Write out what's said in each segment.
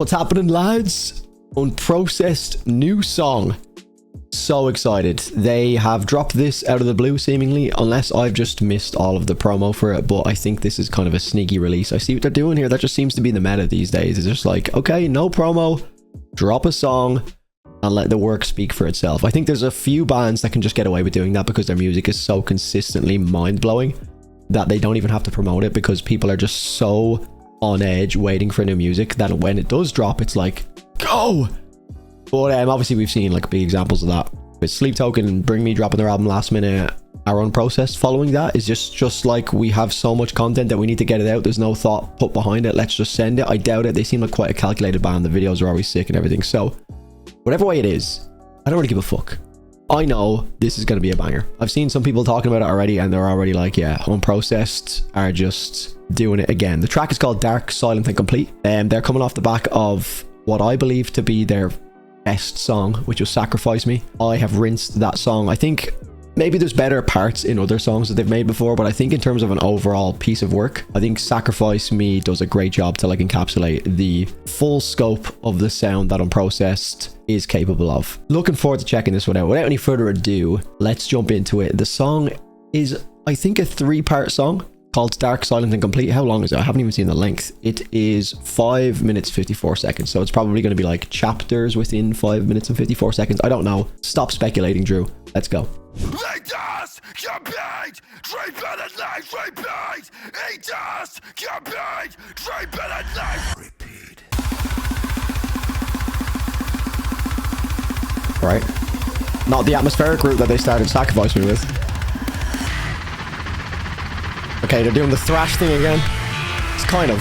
What's happening, lads? Unprocessed new song. So excited. They have dropped this out of the blue seemingly, unless I've just missed all of the promo for it, but I think this is kind of a sneaky release. I see what they're doing here. That just seems to be the meta these days. It's just like, okay, no promo, drop a song and let the work speak for itself. I think there's a few bands that can just get away with doing that because their music is so consistently mind-blowing that they don't even have to promote it, because people are just so on edge waiting for new music that when it does drop, it's like, go! But obviously we've seen like big examples of that with Sleep Token and Bring Me dropping their album last minute. Our Unprocessed following that is just like, we have so much content that we need to get it out. There's no thought put behind it. Let's just send it. I doubt it. They seem like quite a calculated band. The videos are always sick and everything. So whatever way it is, I don't really give a fuck. I know this is going to be a banger. I've seen some people talking about it already and they're already like, yeah, Unprocessed are just doing it again. The track is called Dark, Silent and Complete. They're coming off the back of what I believe to be their best song, which was Sacrifice Me. I have rinsed that song. I think maybe there's better parts in other songs that they've made before, but I think in terms of an overall piece of work, I think Sacrifice Me does a great job to like encapsulate the full scope of the sound that Unprocessed is capable of. Looking forward to checking this one out. Without any further ado, let's jump into it. The song is, I think, a 3-part song called Dark, Silent and Complete. How long is it? I haven't even seen the length. It is 5 minutes 54 seconds, so it's probably going to be like chapters within 5 minutes and 54 seconds. I don't know. Stop speculating, Drew. Let's go. Eat us, compete, dream better life, repeat. Eat us, compete, dream better life, repeat. Right. Not the atmospheric route that they started Sacrifice Me with. Okay, they're doing the thrash thing again. It's kind of...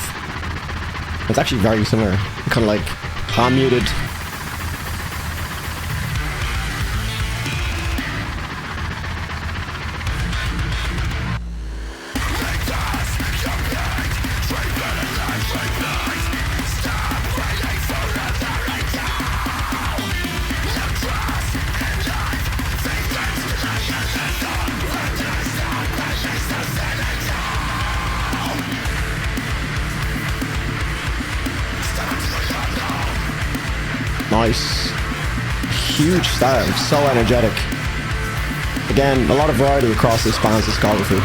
It's actually very similar. Kind of like hand muted. Nice. Huge start. So energetic. Again, a lot of variety across this band's discography.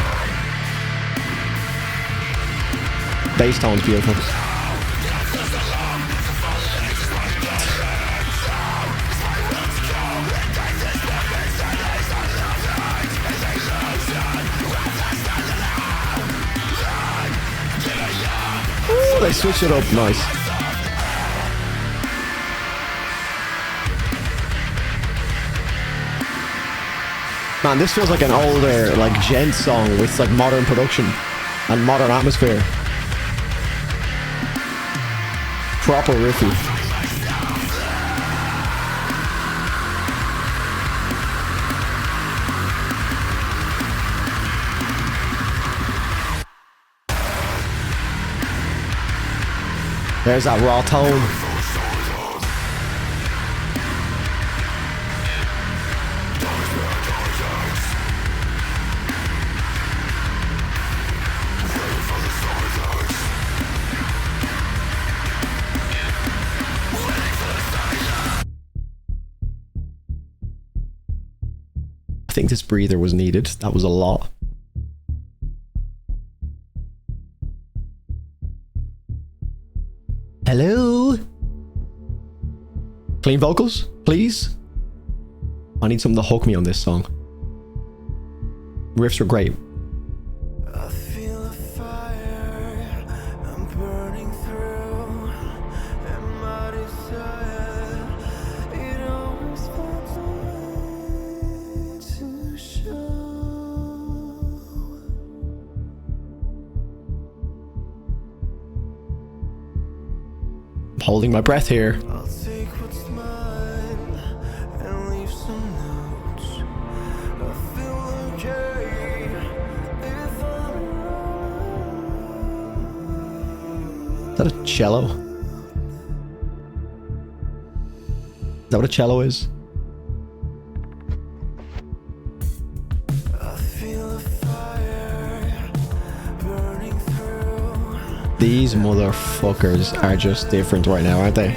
Bass tone's beautiful. Ooh, they switch it up nice. Man, this feels like an older, like, gent song with, like, modern production and modern atmosphere. Proper riffy. There's that raw tone. I think this breather was needed. That was a lot. Hello? Clean vocals, please? I need something to hook me on this song. Riffs were great. I feel a fire, I'm burning through, and my desire, it always finds a way to show. I'm holding my breath here. I'll take what's mine and leave some notes. I feel okay if Is that a cello? Is that what a cello is? These motherfuckers are just different right now, aren't they?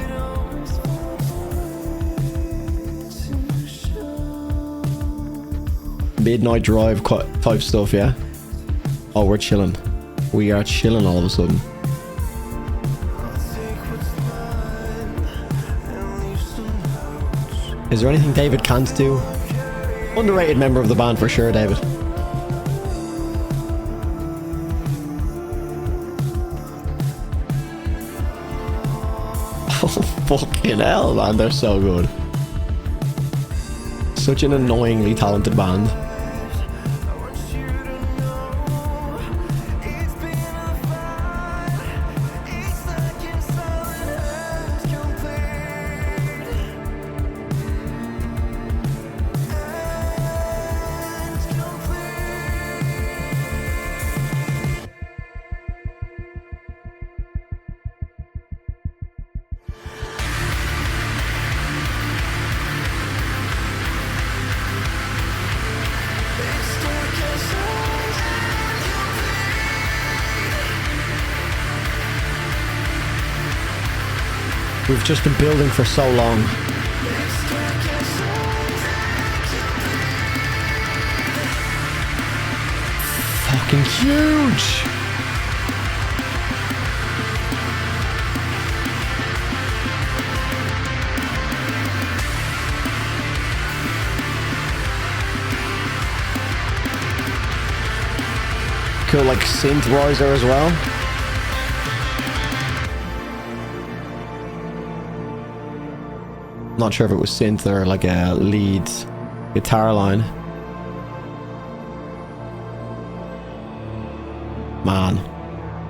Midnight drive type stuff, yeah? Oh, we're chilling. We are chilling all of a sudden. Is there anything David can't do? Underrated member of the band for sure, David. Oh, fucking hell, man. They're so good. Such an annoyingly talented band. We've just been building for so long. Fucking huge! Cool, like synth riser as well. Not sure if it was synth or like a lead guitar line. Man.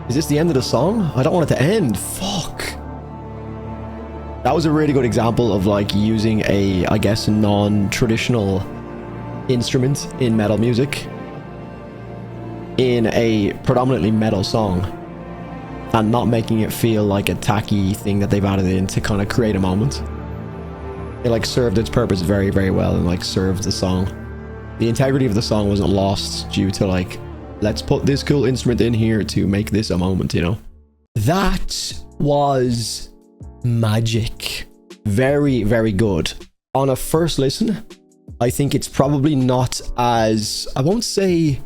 Is this the end of the song? I don't want it to end. Fuck. That was a really good example of like using a, I guess, non-traditional instrument in metal music in a predominantly metal song and not making it feel like a tacky thing that they've added in to kind of create a moment. It like served its purpose very, very well and like served the song. The integrity of the song wasn't lost due to like, let's put this cool instrument in here to make this a moment, you know? That was magic. Very, very good. On a first listen, I think it's probably not as, I won't say,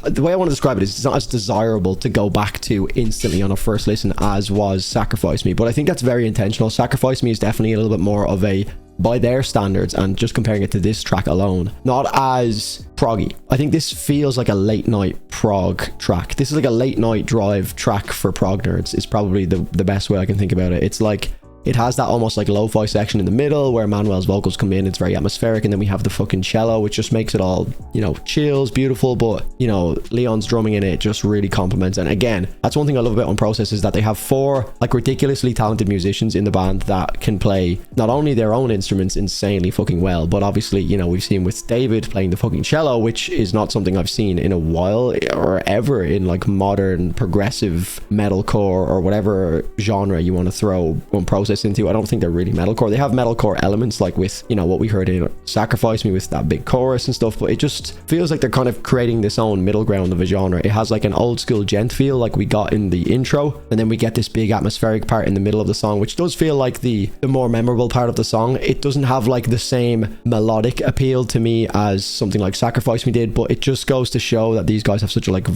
the way I want to describe it is it's not as desirable to go back to instantly on a first listen as was Sacrifice Me, but I think that's very intentional. Sacrifice Me is definitely a little bit more of a, by their standards and just comparing it to this track alone, not as proggy. I think this feels like a late night prog track. This is like a late night drive track for prog nerds is probably the best way I can think about it. It's like, it has that almost like lo-fi section in the middle where Manuel's vocals come in. It's very atmospheric. And then we have the fucking cello, which just makes it all, you know, chills, beautiful. But, you know, Leon's drumming in it just really complements. And again, that's one thing I love about Unprocessed is that they have 4 like ridiculously talented musicians in the band that can play not only their own instruments insanely fucking well, but obviously, you know, we've seen with David playing the fucking cello, which is not something I've seen in a while or ever in like modern progressive metalcore or whatever genre you want to throw Unprocessed into. I don't think they're really metalcore. They have metalcore elements like with, you know, what we heard in Sacrifice Me with that big chorus and stuff, but it just feels like they're kind of creating this own middle ground of a genre. It has like an old school gent feel like we got in the intro, and then we get this big atmospheric part in the middle of the song, which does feel like the more memorable part of the song. It doesn't have like the same melodic appeal to me as something like Sacrifice Me did, but it just goes to show that these guys have such a like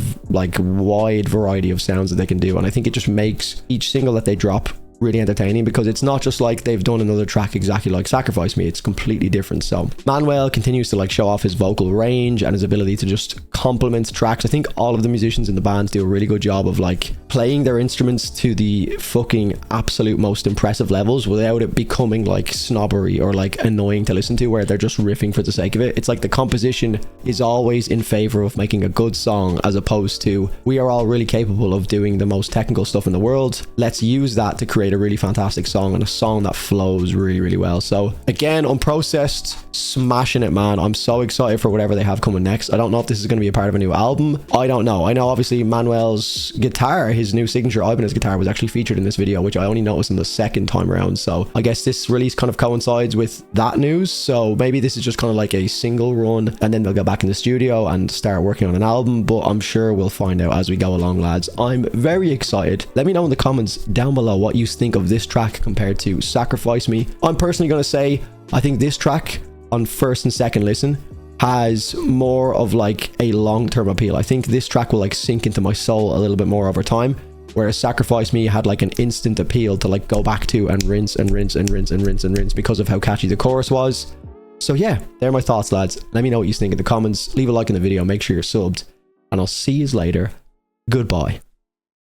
wide variety of sounds that they can do, and I think it just makes each single that they drop really entertaining because it's not just like they've done another track exactly like Sacrifice Me. It's completely different. So Manuel continues to like show off his vocal range and his ability to just complement tracks. I think all of the musicians in the band do a really good job of like playing their instruments to the fucking absolute most impressive levels without it becoming like snobbery or like annoying to listen to where they're just riffing for the sake of it. It's like the composition is always in favor of making a good song as opposed to we are all really capable of doing the most technical stuff in the world. Let's use that to create create a really fantastic song and a song that flows really, really well. So again, Unprocessed, smashing it, man. I'm so excited for whatever they have coming next. I don't know if this is going to be a part of a new album. I don't know. I know obviously Manuel's guitar, his new signature Ibanez guitar, was actually featured in this video, which I only noticed in the second time around. So I guess this release kind of coincides with that news. So maybe this is just kind of like a single run and then they'll go back in the studio and start working on an album, but I'm sure we'll find out as we go along, lads. I'm very excited. Let me know in the comments down below what you think of this track compared to Sacrifice Me. I'm personally going to say I think this track on first and second listen has more of like a long-term appeal. I think this track will like sink into my soul a little bit more over time, whereas Sacrifice Me had like an instant appeal to like go back to and rinse and rinse and rinse and rinse and rinse because of how catchy the chorus was. So yeah, they're my thoughts, lads. Let me know what you think in the comments. Leave a like in the video, make sure you're subbed, and I'll see you later. Goodbye.